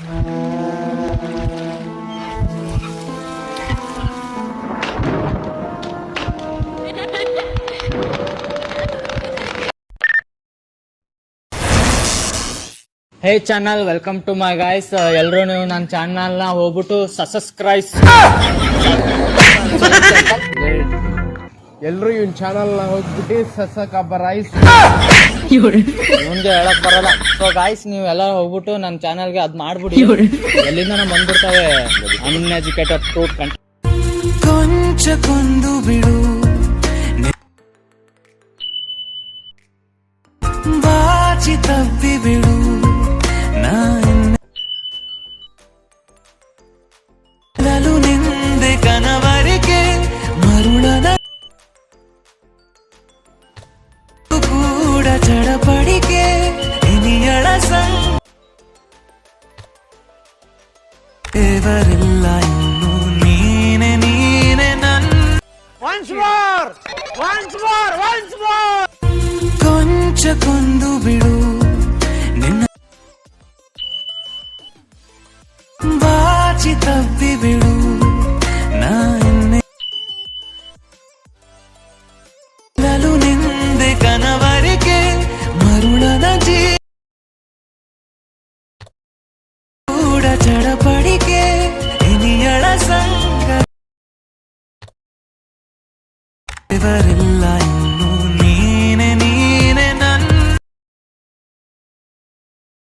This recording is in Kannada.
Hey channel, welcome to my guys. ಎಲ್ಲರೂ ನೀವು ನನ್ನ ಚಾನಲ್ನ ಹೋಗ್ಬಿಟ್ಟು ಸಬ್ಸ್ಕ್ರೈಬ್. ಎಲ್ಲರೂ ಇವನ್ ಚಾನಲ್ನ ಹೋಗ್ಬಿಟ್ಟು ಸಬ್ಸ್ಕ್ರೈಬ್. ಮುಂದೆ ಹೇಳಕ್ ಬರಲ್ಲ. ಸೊ ಗಾಯ್ಸ್, ನೀವೆಲ್ಲ ಹೋಗ್ಬಿಟ್ಟು ನನ್ನ ಚಾನಲ್ಗೆ ಅದ್ ಮಾಡ್ಬಿಡಿ. ಎಲ್ಲಿಂದ ನಾವು ಬಂದ್ಬಿಡ್ತಾವೆ ಅನ್ಎಜುಕೇಟೆಡ್ ಫ್ರೂಟ್ ಕಂಟ. ಕೊಂಚ ಬಿಡು ಬಾಚಿ ತಪ್ಪಿ ಬಿಡು ನಲು ನಿಂದೆ ಕನವರಿಕೆ ಮರುಳನ ಕೂಡ ಚಡಪಡಿಕೆ ಇನಿಯಳ ದೇವರಿಲ್ಲ ಇನ್ನು ನೀನೆ ನನ್ನ ಕೊಂಚ ಬಿಡು ನಿನ್ನ ಬಾಚಿ ತಪ್ಪಿ ಬಿಡು ನಲು ನಿಂದೆ ಕನವರಿಕೆ ಮರುಳನ ಕೂಡ ಚಡಪಡಿಕೆ ಇನಿಯಳ ಸಂಗ